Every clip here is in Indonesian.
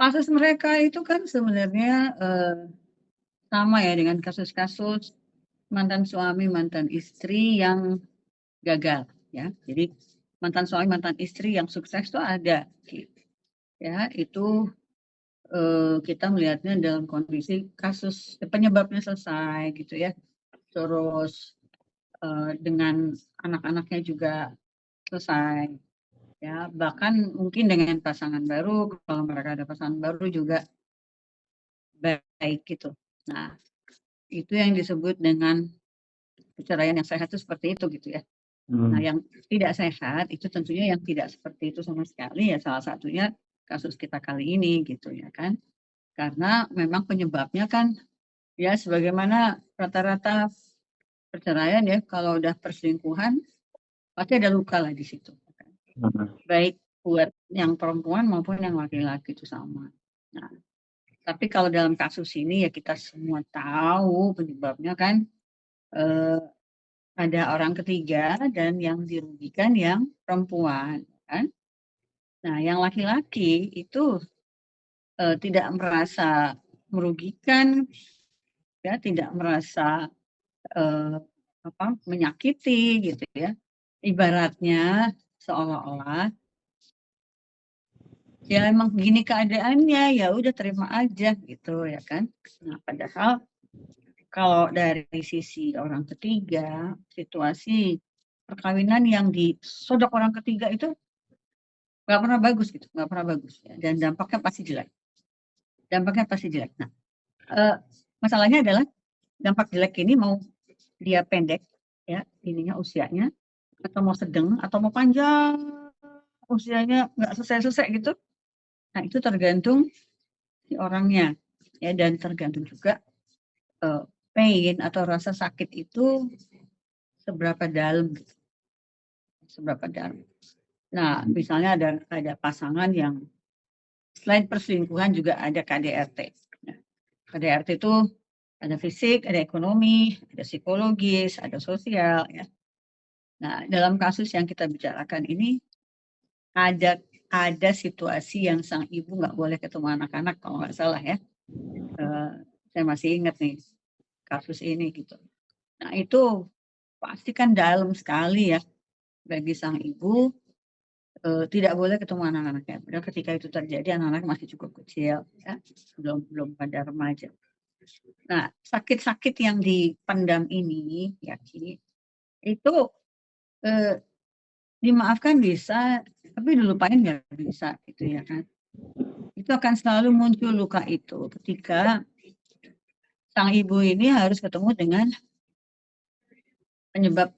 kasus mereka itu kan sebenarnya sama ya dengan kasus-kasus mantan suami, mantan istri yang gagal ya. Jadi mantan suami, mantan istri yang sukses itu ada gitu. Ya, itu kita melihatnya dalam kondisi kasus penyebabnya selesai gitu ya. Terus dengan anak-anaknya juga selesai ya, bahkan mungkin dengan pasangan baru, kalau mereka ada pasangan baru juga baik gitu. Nah, itu yang disebut dengan perceraian yang sehat itu seperti itu gitu ya. Nah, yang tidak sehat itu tentunya yang tidak seperti itu sama sekali ya, salah satunya kasus kita kali ini gitu ya kan. Karena memang penyebabnya kan ya sebagaimana rata-rata perceraian ya, kalau udah perselingkuhan pasti ada luka lah di situ. Baik buat yang perempuan maupun yang laki-laki itu sama. Nah, tapi kalau dalam kasus ini ya kita semua tahu penyebabnya kan eh, ada orang ketiga dan yang dirugikan yang perempuan kan. Nah, yang laki-laki itu tidak merasa merugikan ya, tidak merasa eh, apa menyakiti gitu ya. Ibaratnya seolah-olah ya emang gini keadaannya ya udah terima aja gitu ya kan. Nah, padahal kalau dari sisi orang ketiga, situasi perkawinan yang disodok orang ketiga itu nggak pernah bagus gitu, nggak pernah bagus ya. Dan dampaknya pasti jelek. Dampaknya pasti jelek. Nah, eh, masalahnya adalah dampak jelek ini mau dia pendek ya ininya usianya atau mau sedang atau mau panjang usianya nggak selesai-selesai gitu. Nah, itu tergantung si orangnya ya dan tergantung juga eh, pain atau rasa sakit itu seberapa dalam gitu, seberapa dalam. Nah, misalnya ada pasangan yang selain perselingkuhan juga ada KDRT. Nah, KDRT itu ada fisik, ada ekonomi, ada psikologis, ada sosial ya. Nah, dalam kasus yang kita bicarakan ini ada ada situasi yang sang ibu nggak boleh ketemu anak-anak kalau nggak salah ya. Saya masih ingat nih kasus ini gitu. Nah, itu pasti kan dalam sekali ya bagi sang ibu, tidak boleh ketemu anak-anaknya. Padahal ketika itu terjadi anak-anak masih cukup kecil ya, belum belum pada remaja. Nah, sakit-sakit yang dipendam ini ya Ki, itu eh, dimaafkan bisa, tapi dilupain nggak bisa gitu ya kan. Itu akan selalu muncul luka itu ketika sang ibu ini harus ketemu dengan penyebab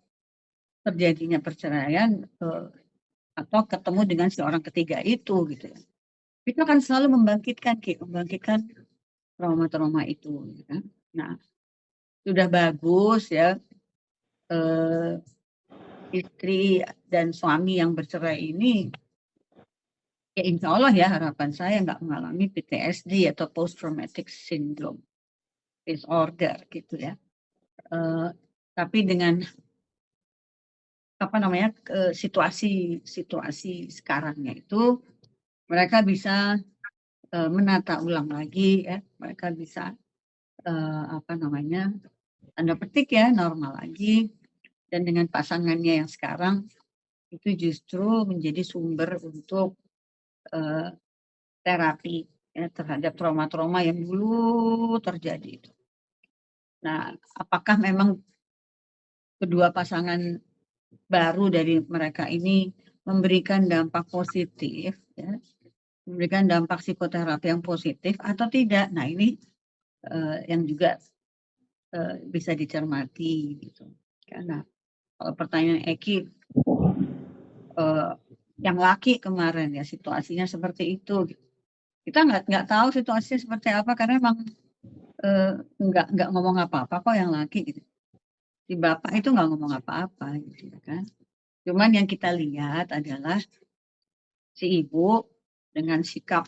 terjadinya perceraian atau ketemu dengan si orang ketiga itu gitu ya. Itu akan selalu membangkitkan trauma-trauma itu. Ya. Nah, sudah bagus ya istri dan suami yang bercerai ini, ya insya Allah ya harapan saya nggak mengalami PTSD atau Post Traumatic Syndrome Disorder gitu ya. Tapi dengan apa namanya situasi sekarangnya itu mereka bisa menata ulang lagi ya, mereka bisa apa namanya tanda petik ya normal lagi dan dengan pasangannya yang sekarang itu justru menjadi sumber untuk terapi ya, terhadap trauma-trauma yang dulu terjadi itu. Nah, apakah memang kedua pasangan baru dari mereka ini memberikan dampak positif ya, memberikan dampak psikoterapi yang positif atau tidak? Nah, ini yang juga bisa dicermati gitu. Karena kalau pertanyaan Eki yang laki kemarin ya situasinya seperti itu. Kita nggak tahu situasinya seperti apa karena emang nggak ngomong apa-apa kok yang laki gitu. Si bapak itu nggak ngomong apa-apa gitu ya kan. Cuman yang kita lihat adalah si ibu dengan sikap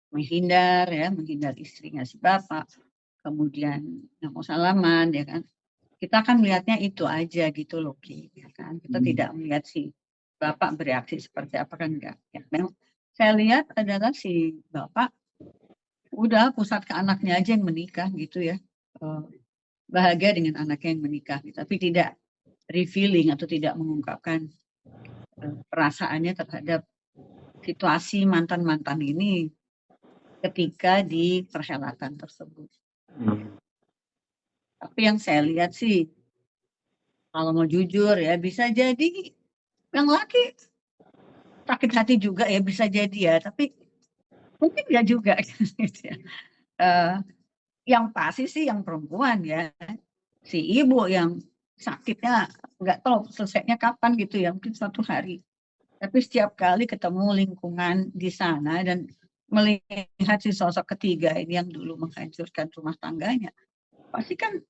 menghindar ya, menghindar istrinya si bapak, kemudian nggak mau salaman ya kan. Kita kan melihatnya itu aja gitu loh, Ki, ya kan. Kita tidak melihat si bapak bereaksi seperti apa kan enggak. Ya, memang saya lihat adalah si bapak udah pusat ke anaknya aja yang menikah gitu ya. Bahagia dengan anaknya yang menikah, tapi tidak revealing atau tidak mengungkapkan perasaannya terhadap situasi mantan-mantan ini ketika di perhelatan tersebut. Tapi yang saya lihat sih, kalau mau jujur ya, bisa jadi yang laki sakit hati juga ya, bisa jadi ya, tapi mungkin ya juga gitu ya. Yang pasti sih yang perempuan ya, si ibu yang sakitnya nggak tahu selesainya kapan gitu ya, mungkin suatu hari. Tapi setiap kali ketemu lingkungan di sana dan melihat si sosok ketiga ini yang dulu menghancurkan rumah tangganya, pasti kan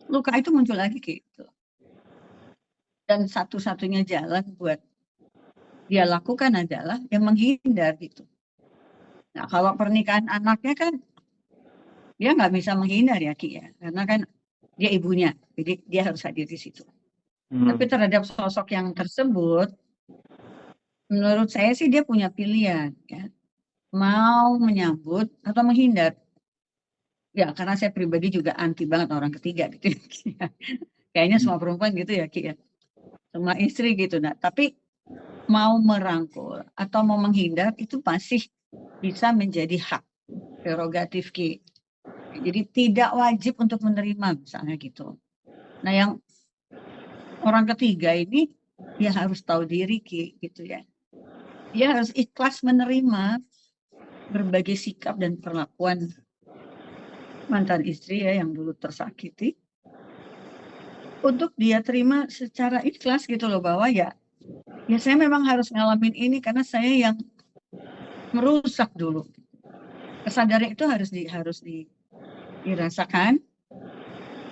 luka itu muncul lagi gitu. Dan satu-satunya jalan buat dia lakukan adalah yang menghindar gitu. Nah, kalau pernikahan anaknya kan dia nggak bisa menghindar ya Ki ya, karena kan dia ibunya, jadi dia harus hadir di situ. Tapi terhadap sosok yang tersebut, menurut saya sih dia punya pilihan ya, mau menyambut atau menghindar. Ya, karena saya pribadi juga anti banget orang ketiga gitu ya. Kayaknya semua perempuan gitu ya Ki ya, semua istri gitu. Nah, tapi mau merangkul atau mau menghindar itu masih bisa menjadi hak prerogatif Ki. Jadi tidak wajib untuk menerima misalnya gitu. Nah, yang orang ketiga ini dia harus tahu diri Ki gitu ya. Dia harus ikhlas menerima berbagai sikap dan perlakuan mantan istri ya yang dulu tersakiti, untuk dia terima secara ikhlas gitu loh, bahwa ya saya memang harus ngalamin ini karena saya yang merusak dulu. Kesadaran itu harus dirasakan.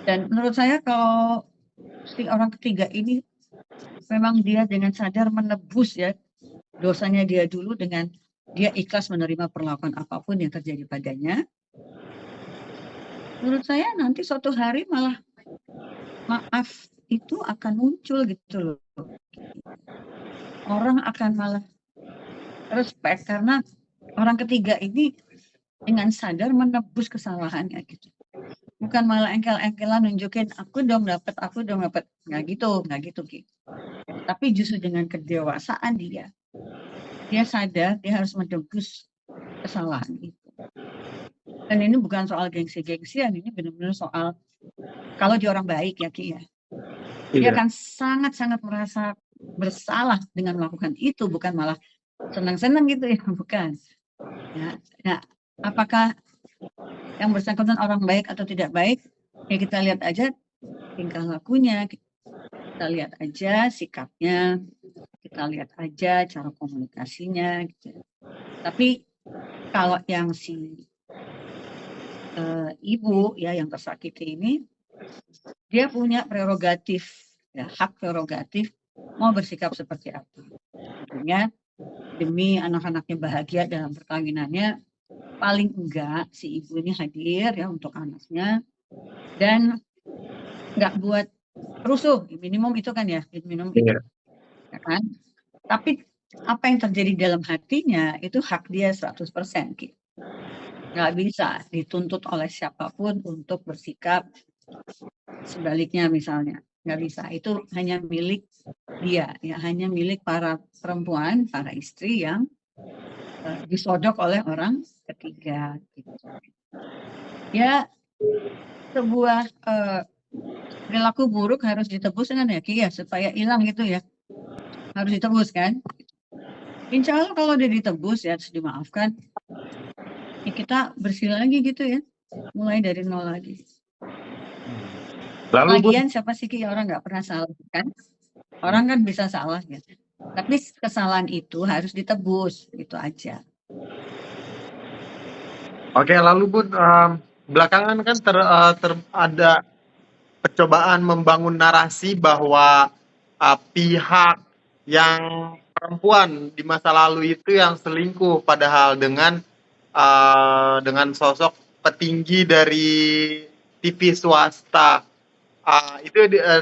Dan menurut saya kalau si orang ketiga ini memang dia dengan sadar menebus ya dosanya dia dulu dengan dia ikhlas menerima perlakuan apapun yang terjadi padanya. Menurut saya nanti suatu hari malah maaf itu akan muncul gitu loh. Orang akan malah respect karena orang ketiga ini dengan sadar menebus kesalahannya gitu. Bukan malah engkel-engkelan nunjukin aku dong dapat, nggak gitu Ki. Tapi justru dengan kedewasaan dia sadar dia harus menebus kesalahan itu. Dan ini bukan soal gengsi-gengsian, ini benar-benar soal kalau dia orang baik ya Ki ya. Dia akan sangat-sangat merasa bersalah dengan melakukan itu, bukan malah senang-senang gitu ya, bukan. Ya, nah, apakah yang bersangkutan orang baik atau tidak baik? Ya kita lihat aja tingkah lakunya, kita lihat aja sikapnya, kita lihat aja cara komunikasinya. Gitu. Tapi kalau yang si ibu ya yang tersakiti ini, dia punya prerogatif, ya, hak prerogatif mau bersikap seperti apa. Tentunya demi anak-anaknya bahagia dalam perkawinannya, paling enggak si ibu ini hadir ya untuk anaknya dan nggak buat rusuh, minimum itu kan ya, minimum itu, ya kan. Tapi apa yang terjadi dalam hatinya itu hak dia 100%. Gitu. Nggak bisa dituntut oleh siapapun untuk bersikap sebaliknya misalnya. Nggak bisa, itu hanya milik dia, ya hanya milik para perempuan, para istri yang disodok oleh orang ketiga. Gitu. Ya, sebuah perilaku buruk harus ditebus kan ya Ki ya, supaya hilang gitu ya. Harus ditebus kan. Insya Allah kalau udah ditebus ya, terus dimaafkan, ya kita bersih lagi gitu ya. Mulai dari nol lagi. Lagian siapa sih Ki orang nggak pernah salah kan? Orang kan bisa salah ya. Tapi kesalahan itu harus ditebus, gitu aja. Oke, lalu Bun, belakangan kan ada percobaan membangun narasi bahwa pihak yang perempuan di masa lalu itu yang selingkuh, padahal dengan sosok petinggi dari TV swasta.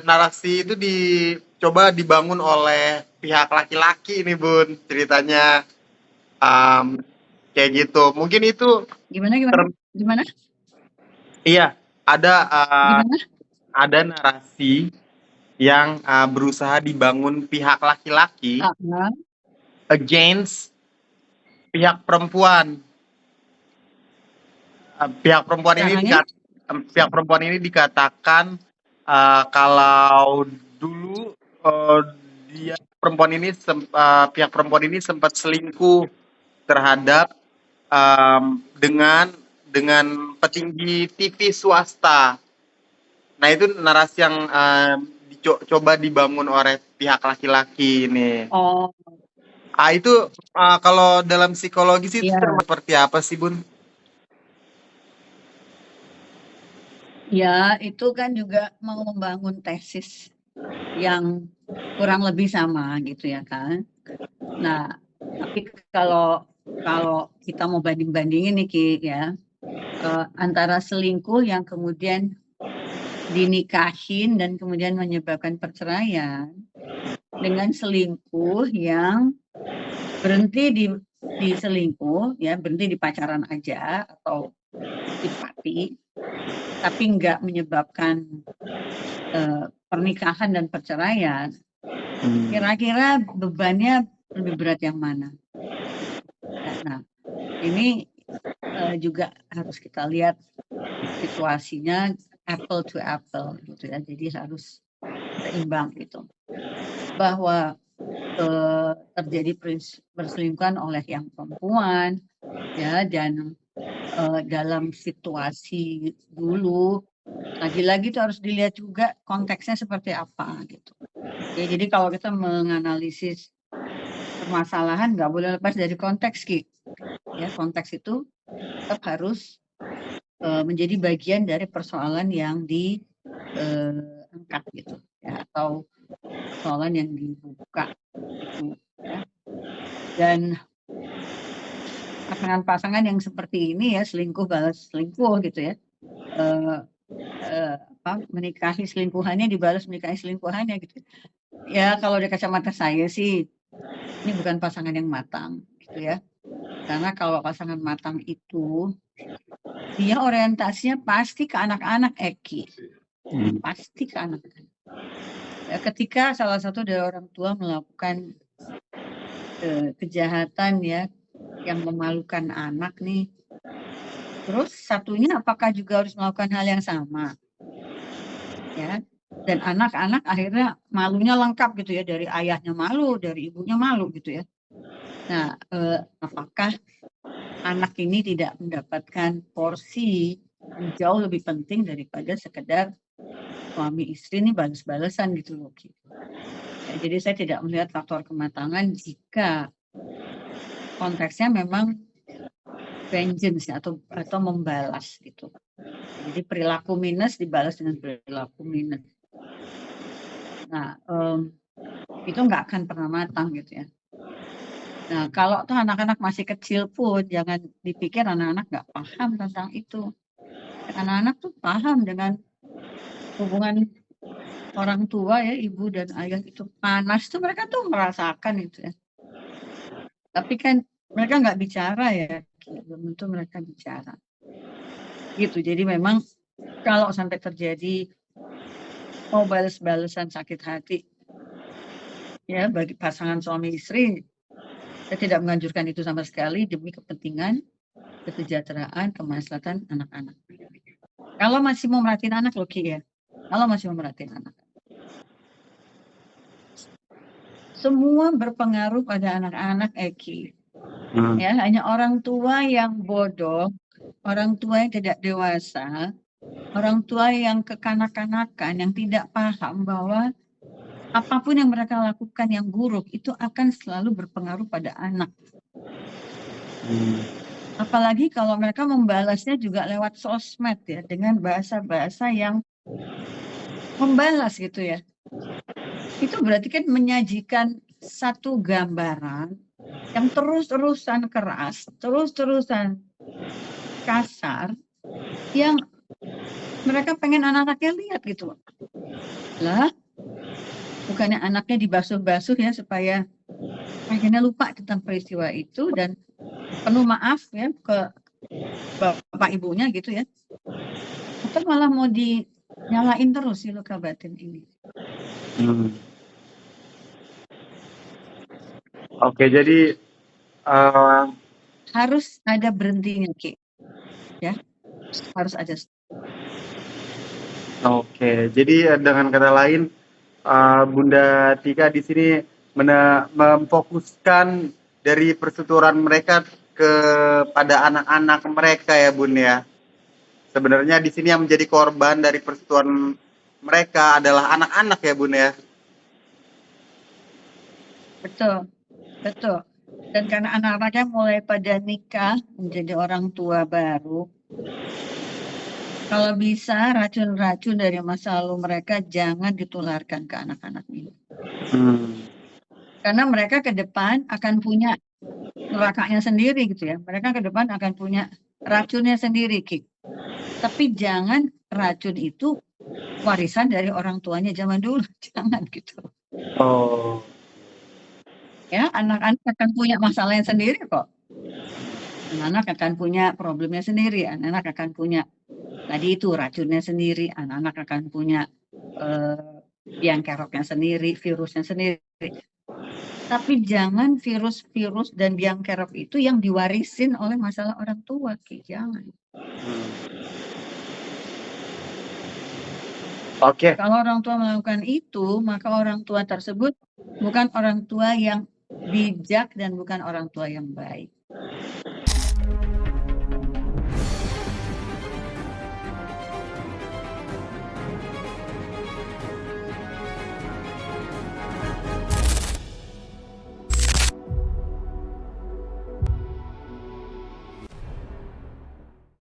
Narasi itu dicoba dibangun oleh pihak laki-laki nih Bun, ceritanya kayak gitu. Mungkin itu Gimana? Gimana? Iya, Gimana? ada narasi yang berusaha dibangun pihak laki-laki Ah, against pihak perempuan. Pihak perempuan ini caranya? pihak perempuan ini dikatakan kalau dulu dia pihak perempuan ini sempat selingkuh terhadap dengan petinggi TV swasta. Nah, itu narasi yang coba dibangun oleh pihak laki-laki ini. Oh, Itu kalau dalam psikologi sih itu ya. seperti apa sih, Bun? Ya, itu kan juga mau membangun tesis yang kurang lebih sama gitu ya kan. Nah, tapi kalau kalau kita mau banding-bandingin nih Ki ya, antara selingkuh yang kemudian dinikahin dan kemudian menyebabkan perceraian dengan selingkuh yang berhenti di selingkuh ya, berhenti di pacaran aja atau di pati, tapi nggak menyebabkan pernikahan dan perceraian, kira-kira bebannya lebih berat yang mana? Nah, ini juga harus kita lihat situasinya apple to apple gitu ya. Jadi harus seimbang gitu. Bahwa terjadi perselingkuhan oleh yang perempuan ya, dan dalam situasi dulu lagi-lagi itu harus dilihat juga konteksnya seperti apa gitu. Ya, jadi kalau kita menganalisis permasalahan nggak boleh lepas dari konteks Ki. Ya, konteks itu tetap harus menjadi bagian dari persoalan yang diangkat gitu ya, atau persoalan yang dibuka gitu ya. Dan pasangan-pasangan yang seperti ini ya, selingkuh balas selingkuh gitu ya, menikahi selingkuhannya dibalas menikahi selingkuhannya gitu ya. Kalau dari kacamata saya sih ini bukan pasangan yang matang gitu ya, karena kalau pasangan matang itu dia orientasinya pasti ke anak-anak Eki, pasti ke anak-anak ya. Ketika salah satu dari orang tua melakukan kejahatan ya yang memalukan anak nih, terus satunya apakah juga harus melakukan hal yang sama ya, dan anak-anak akhirnya malunya lengkap gitu ya, dari ayahnya malu, dari ibunya malu gitu ya. Nah, apakah anak ini tidak mendapatkan porsi yang jauh lebih penting daripada sekedar suami istri ini balas-balasan gitu loh. Ya, jadi saya tidak melihat faktor kematangan jika konteksnya memang vengeance ya, atau membalas gitu. Jadi perilaku minus dibalas dengan perilaku minus. Nah, itu nggak akan pernah matang gitu ya. Nah, kalau tuh anak-anak masih kecil pun jangan dipikir anak-anak nggak paham tentang itu. Anak-anak tuh paham dengan hubungan orang tua ya, ibu dan ayah itu panas tuh mereka tuh merasakan itu ya. Tapi kan mereka nggak bicara ya, belum tentu mereka bicara. Gitu. Jadi memang kalau sampai terjadi mau balas-balasan sakit hati ya bagi pasangan suami istri, saya tidak menganjurkan itu sama sekali demi kepentingan kesejahteraan, kemaslahatan anak-anak. Kalau masih mau merhatiin anak loh Ki ya, kalau masih mau merhatiin anak. Semua berpengaruh pada anak-anak Eki. Ya, hanya orang tua yang bodoh, orang tua yang tidak dewasa, orang tua yang kekanak-kanakan, yang tidak paham bahwa apapun yang mereka lakukan yang buruk itu akan selalu berpengaruh pada anak. Apalagi kalau mereka membalasnya juga lewat sosmed ya, dengan bahasa-bahasa yang membalas gitu ya. Itu berarti kan menyajikan satu gambaran yang terus-terusan keras, terus-terusan kasar, yang mereka pengen anak-anaknya lihat gitu. Lah, bukannya anaknya dibasuh-basuh ya supaya akhirnya lupa tentang peristiwa itu dan penuh maaf ya ke bapak ibunya gitu ya, atau malah mau dinyalain terus si luka batin ini. Oke, jadi Harus ada berhentinya, Ki. Ya, harus ada. oke, jadi dengan kata lain, Bunda Tika di sini memfokuskan dari persetujuan mereka kepada anak-anak mereka ya, Bun ya. Sebenarnya di sini yang menjadi korban dari persetujuan mereka adalah anak-anak ya, Bun ya. Betul, betul. Dan karena anak-anaknya mulai pada nikah menjadi orang tua baru, kalau bisa racun-racun dari masa lalu mereka jangan ditularkan ke anak-anak ini. Karena mereka ke depan akan punya nerakanya sendiri gitu ya. Mereka ke depan akan punya racunnya sendiri, Ki. Tapi jangan racun itu warisan dari orang tuanya zaman dulu, jangan gitu. Oh. Ya, anak-anak akan punya masalahnya sendiri kok. Anak-anak akan punya problemnya sendiri, anak-anak akan punya tadi itu racunnya sendiri, anak-anak akan punya biang keroknya sendiri, virusnya sendiri. Tapi jangan virus-virus dan biang kerok itu yang diwarisin oleh masalah orang tua, Ki. Jangan. Oke. Kalau orang tua melakukan itu, maka orang tua tersebut bukan orang tua yang bijak dan bukan orang tua yang baik.